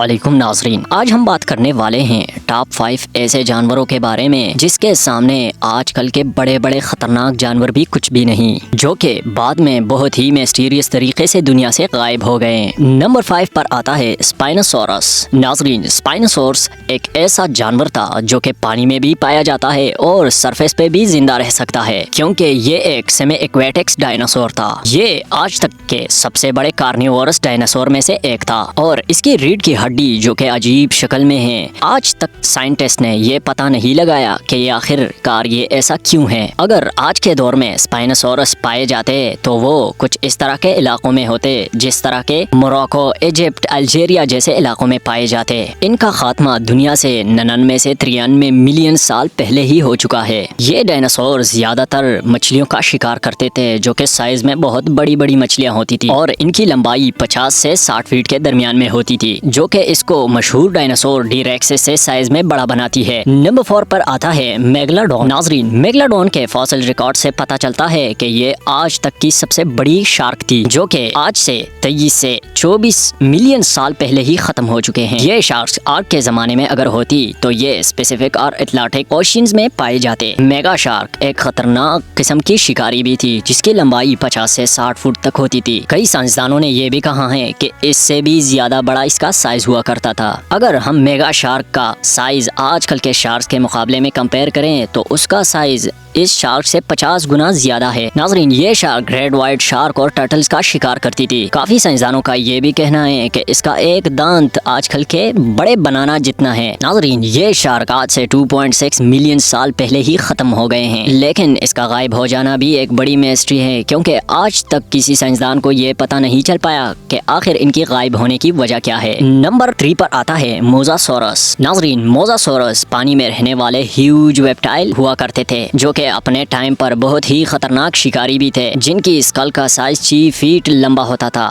वालेकुम नाजरीन, आज हम बात करने वाले हैं टॉप 5 ऐसे जानवरों के बारे में जिसके सामने आजकल के बड़े बड़े खतरनाक जानवर भी कुछ भी नहीं, जो कि बाद में बहुत ही मिस्टीरियस तरीके से दुनिया से गायब हो गए। नंबर 5 पर आता है स्पाइनोसॉरस। नाजरीन, स्पाइनोसॉरस एक ऐसा जानवर था जो कि पानी में भी पाया जाता है और सरफेस पे भी जिंदा रह सकता है, क्योंकि ये एक सेमी एक्वेटिक्स डायनासोर था। ये आज तक के सबसे बड़े कार्निवोरस डायनासोर में से एक था और इसकी रीढ़ की हड्डी जो कि अजीब शक्ल में है। आज तक साइंटिस्ट ने ये पता नहीं लगाया कि ये आखिरकार ये ऐसा क्यों है। अगर आज के दौर में स्पाइनोसॉरस पाए जाते तो वो कुछ इस तरह के इलाकों में होते जिस तरह के मोरक्को, इजिप्ट, अल्जीरिया जैसे इलाकों में पाए जाते। इनका खात्मा दुनिया से 99 से 93 मिलियन साल पहले ही हो चुका है। ये डायनासोर ज्यादातर मछलियों का शिकार करते थे जो कि साइज में बहुत बड़ी बड़ी मछलियाँ होती थी और इनकी लंबाई 50 से 60 फीट के दरमियान में होती थी, जो कि इसको मशहूर डायनासोर डी रेक्स से साइज में बड़ा बनाती है। नंबर 4 पर आता है मेगलाडोन। नाजरीन, मेगलाडोन के फॉसिल रिकॉर्ड से पता चलता है कि ये आज तक की सबसे बड़ी शार्क थी, जो कि आज से 23 से 24 मिलियन साल पहले ही खत्म हो चुके हैं। ये शार्क्स आज के जमाने में अगर होती तो ये स्पेसिफिक और एटलांटिक ओशियंस में पाए जाते। मेगा शार्क एक खतरनाक किस्म की शिकारी भी थी जिसकी लंबाई 50 से 60 फुट तक होती थी। कई साइंसदानों ने यह भी कहा है कि इससे भी ज्यादा बड़ा इसका साइज हुआ करता था। अगर हम मेगा शार्क का साइज आजकल के शार्क्स के मुकाबले में कंपेयर करें तो उसका साइज इस शार्क से 50 गुना ज्यादा है। नाजरीन, ये शार्क ग्रेट व्हाइट शार्क और टर्टल्स का शिकार करती थी। काफी साइंसदानों का ये भी कहना है कि इसका एक दांत आजकल के बड़े बनाना जितना है। नाजरीन, ये शार्क आज से 2.6 मिलियन साल पहले ही खत्म हो गए हैं, लेकिन इसका गायब हो जाना भी एक बड़ी मिस्ट्री है, क्योंकि आज तक किसी साइंसदान को ये पता नहीं चल पाया कि आखिर इनकी गायब होने की वजह क्या है। नंबर 3 पर आता है मोसासॉरस। नाजरीन, मोसासॉरस पानी में रहने वाले ह्यूज रेप्टाइल हुआ करते थे, जो अपने टाइम पर बहुत ही खतरनाक शिकारी भी थे, जिनकी स्कल का साइज 6 फीट लंबा होता था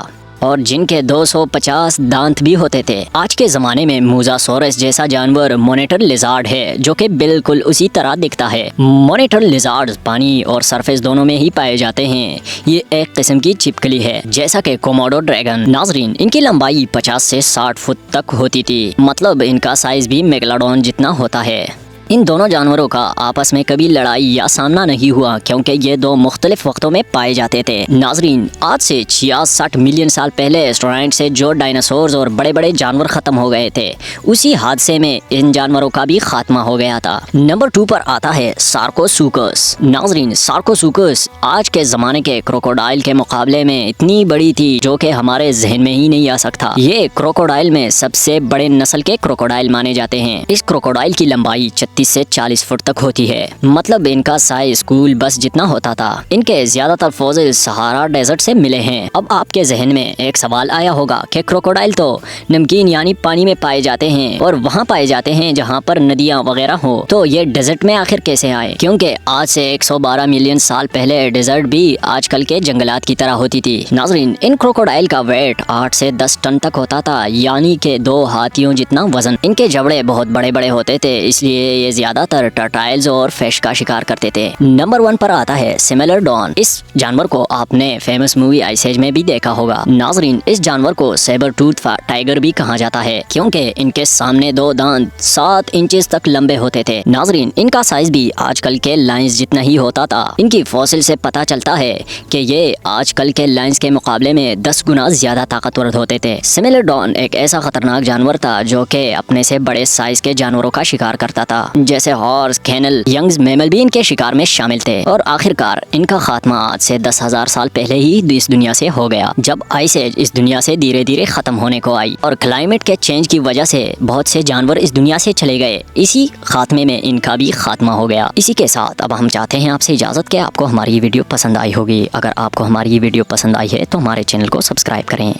और जिनके 250 दांत भी होते थे। आज के ज़माने में मोसासॉरस जैसा जानवर मॉनिटर लिजार्ड है, जो कि बिल्कुल उसी तरह दिखता है। मॉनिटर लिजार्ड पानी और सरफेस दोनों में ही पाए जाते हैं। ये एक किस्म की छिपकली है, जैसा कि कोमोडो ड्रैगन। नाजरीन, इनकी लंबाई 50 से 60 फुट तक होती थी, मतलब इनका साइज भी मेगलाडोन जितना होता है। इन दोनों जानवरों का आपस में कभी लड़ाई या सामना नहीं हुआ, क्योंकि ये दो मुख्तलिफ वक्तों में पाए जाते थे। नाजरीन, आज से 66 मिलियन साल पहले एस्टेरॉयड से जो डायनासोर्स और बड़े बड़े जानवर खत्म हो गए थे, उसी हादसे में इन जानवरों का भी खात्मा हो गया था। नंबर 2 पर आता है सार्कोसुकस। नाजरीन, सार्कोसुकस आज के जमाने के क्रोकोडाइल के मुकाबले में इतनी बड़ी थी जो कि हमारे जहन में ही नहीं आ सकता। ये क्रोकोडाइल में सबसे बड़े नस्ल के क्रोकोडाइल माने जाते हैं। इस क्रोकोडाइल की लंबाई 36 से 40 फुट तक होती है, मतलब इनका साइज स्कूल बस जितना होता था। इनके ज्यादातर फॉसिल सहारा डेजर्ट से मिले हैं। अब आपके जहन में एक सवाल आया होगा कि क्रोकोडाइल तो नमकीन यानी पानी में पाए जाते हैं और वहाँ पाए जाते हैं जहाँ पर नदियाँ वगैरह हो, तो ये डेजर्ट में आखिर कैसे आए? क्योंकि आज से 112 मिलियन साल पहले डेजर्ट भी आजकल के जंगलात की तरह होती थी। नाजरीन, इन क्रोकोडाइल का वेट 8 से 10 टन तक होता था, यानी कि 2 हाथियों जितना वजन। इनके जबड़े बहुत बड़े बड़े होते थे, इसलिए ये ज्यादातर टर्टाइल्स और फिश का शिकार करते थे। नंबर 1 पर आता है सिमिलरडॉन। इस जानवर को आपने फेमस मूवी आइस एज में भी देखा होगा। नाजरीन, इस जानवर को सेबर टूथ टाइगर भी कहा जाता है, क्योंकि इनके सामने 2 दांत 7 इंचेस तक लंबे होते थे। नाजरीन, इनका साइज भी आजकल के लायंस जितना ही होता था। इनकी फॉसिल से पता चलता है कि ये आजकल के लायंस के मुकाबले में 10 गुना ज्यादा ताकतवर होते थे। सिमिलरडॉन एक ऐसा खतरनाक जानवर था जो कि अपने से बड़े साइज के जानवरों का शिकार करता था, जैसे हॉर्स, कैनल, यंग्स मैमल भी इनके शिकार में शामिल थे। और आखिरकार इनका खात्मा आज से 10,000 साल पहले ही इस दुनिया से हो गया, जब आइस एज इस दुनिया से धीरे धीरे खत्म होने को आई और क्लाइमेट के चेंज की वजह से बहुत से जानवर इस दुनिया से चले गए। इसी खात्मे में इनका भी खात्मा हो गया। इसी के साथ अब हम चाहते हैं आपसे इजाजत कि आपको हमारी ये वीडियो पसंद आई होगी। अगर आपको हमारी ये वीडियो पसंद आई है तो हमारे चैनल को सब्सक्राइब करें।